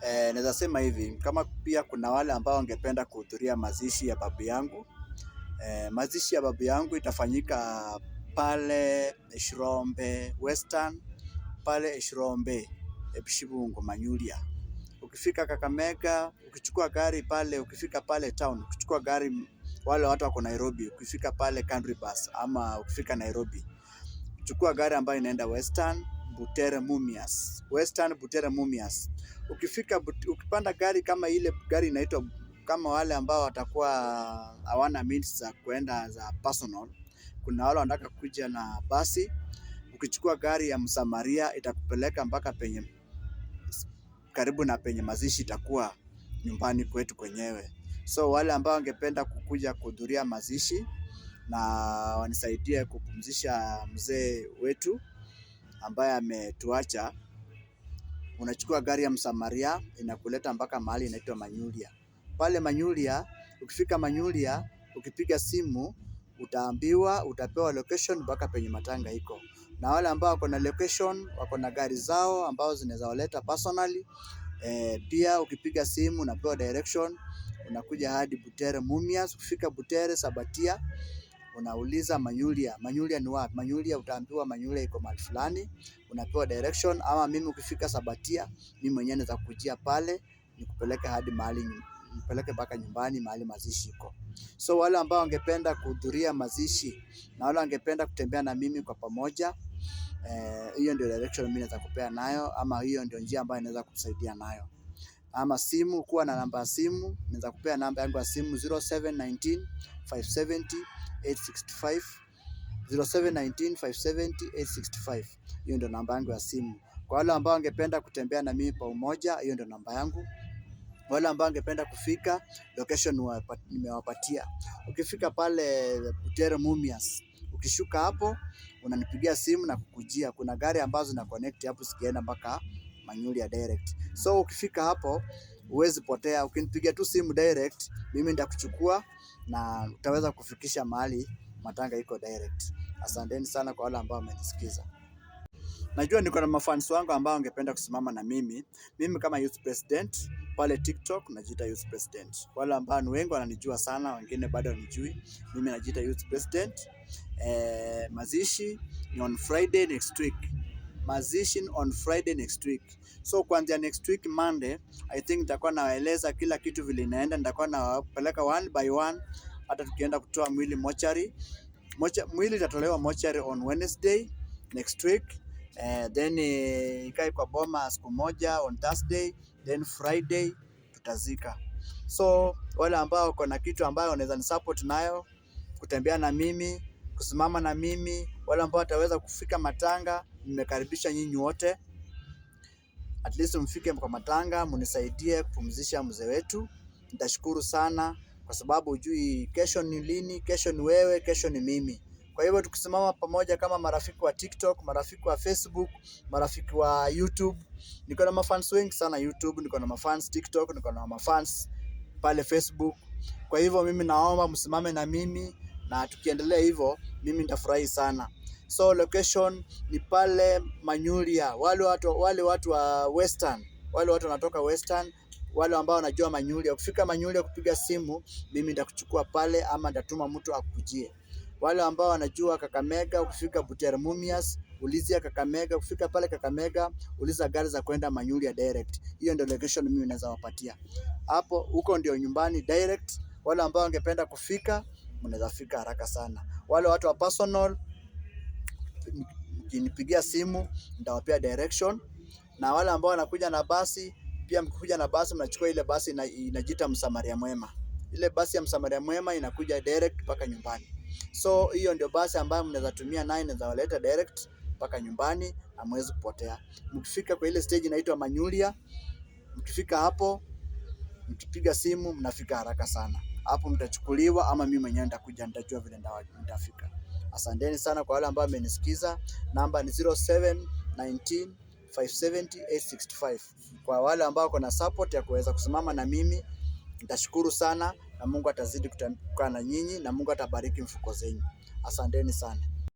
Naweza sema hivi, kama pia kuna wale ambao wangependa kuhudhuria mazishi ya babu yangu. Mazishi ya babu yangu itafanyika pale Shirombe Western, pale Shirombe Epshibungo Manyuria. Ukifika Kakamega, ukichukua gari pale, ukifika pale town, ukichukua gari, wale watu wako Nairobi, ukifika pale country bus ama ukifika Nairobi, chukua gari ambayo inaenda Western Butere Mumias. Western Butere Mumias. Ukipanda gari kama ile gari inaitwa, kama wale ambao watakuwa hawana means za kuenda za personal, kuna wale wanataka kuja na basi. Ukichukua gari ya Msamaria itakupeleka mpaka penye karibu na penye mazishi itakuwa nyumbani kwetu kwenyewe. So wale ambao wangependa kukuja kuhudhuria mazishi na wanisaidie kupumzisha mzee wetu ambaye ametuacha, unachukua gari ya Msamaria inakuleta mpaka mahali inaitwa Manyuria. Pale Manyuria, ukifika Manyuria, ukipiga simu utaambiwa, utapewa location mpaka penye matanga iko. Na wale ambao wako na location, wako na gari zao ambao zinaweza waleta personally, pia ukipiga simu unapewa direction, unakuja hadi Butere Mumias. Ukifika Butere Sabatia, unauliza Manyuria. Manyuria ni wapi? Manyuria utaambiwa Manyuria iko mahali fulani, unapewa direction. Ama mimi ukifika Sabatia, mimi mwenyewe naweza kujia pale nikupeleke hadi mahali, nipeleke mpaka nyumbani mahali mazishi iko. So wale ambao wangependa kuhudhuria mazishi na wale wangependa kutembea na mimi kwa pamoja, hiyo ndio direction mimi naweza kupea nayo, ama hiyo ndio njia ambayo inaweza kusaidia nayo. Ama simu, kuwa na namba ya simu, naweza kupea namba yangu ya simu 0719 570 865, 0719 570 865. Hiyo ndio namba yangu ya simu. Kwa wale ambao wangependa kutembea na mimi pamoja, hiyo ndio namba yangu. Wale ambao wangependa kufika, location nimewapatia. Ukifika pale Butere Mumias, ukishuka hapo unanipigia simu na kukujia. Kuna gari ambazo na connect hapo zikienda mpaka Manyuria direct. So ukifika hapo huwezi potea, ukinipigia tu simu direct, mimi nitakuchukua na utaweza kufikisha mahali matanga iko direct. Asanteni sana kwa wale ambao wamenisikiza. Najua niko na mafans wangu ambao wangependa kusimama na mimi. Mimi kama youth president pale TikTok najiita youth president. Wale ambao ni wengi wananijua sana, wengine bado wanijui. Mimi najiita youth president. Mazishi ni on Friday next week. Mazishi on Friday next week. So kuanzia next week Monday, I think nitakuwa nawaeleza kila kitu vile inaenda. Nitakuwa nawapeleka one by one, hata tukienda kutoa mwili mochari. Mwili itatolewa mochari on Wednesday next week. Then ikae kwa boma siku moja on Thursday, then Friday tutazika. So wale ambao wako na kitu ambayo wanaweza ni support nayo, kutembea na mimi, kusimama na mimi, wale ambao wataweza kufika matanga, nimekaribisha nyinyi wote. At least mfike kwa matanga, munisaidie kupumzisha mzee wetu. Nitashukuru sana kwa sababu hujui kesho ni lini, kesho ni wewe, kesho ni mimi. Kwa hivyo tukisimama pamoja kama marafiki wa TikTok, marafiki wa Facebook, marafiki wa YouTube. Niko na mafans wengi sana YouTube, niko na mafans TikTok, niko na mafans pale Facebook. Kwa hivyo mimi naomba msimame na mimi, na tukiendelea hivyo mimi nitafurahi sana. So location ni pale Manyuria. Wale watu wa Western, wale watu wanatoka Western, wale ambao wanajua Manyuria, ukifika Manyuria kupiga simu, mimi nitakuchukua pale ama nitatuma mtu akujie. Wale ambao wanajua Kakamega, ukifika Butere Mumias, ulizia Kakamega. Ukifika pale Kakamega, uliza gari za kwenda Manyuria direct. Hiyo ndio location mimi naweza wapatia. Hapo huko ndio nyumbani direct. Wale ambao wangependa kufika, mnaweza fika haraka sana. Wale watu wa personal, mkinipigia simu nitawapea direction. Na wale ambao wanakuja na basi, pia mkikuja na basi mnachukua ile basi inajiita Msamaria Mwema. Ile basi ya Msamaria Mwema inakuja direct mpaka nyumbani. So hiyo ndio basi ambayo mnaweza tumia, nayo inaweza waleta direct mpaka nyumbani na mwezi kupotea. Mkifika kwa ile stage inaitwa Manyuria, mkifika hapo mkipiga simu mnafika haraka sana. Hapo mtachukuliwa ama mimi mwenyewe nitakuja, nitajua vile nitafika. Asanteni sana kwa wale ambao wamenisikiza. Namba ni 0719 570 865. Kwa wale ambao wako na support ya kuweza kusimama na mimi, nitashukuru sana, na Mungu atazidi kukaa na nyinyi, na Mungu atabariki mfuko zenyu. Asanteni sana.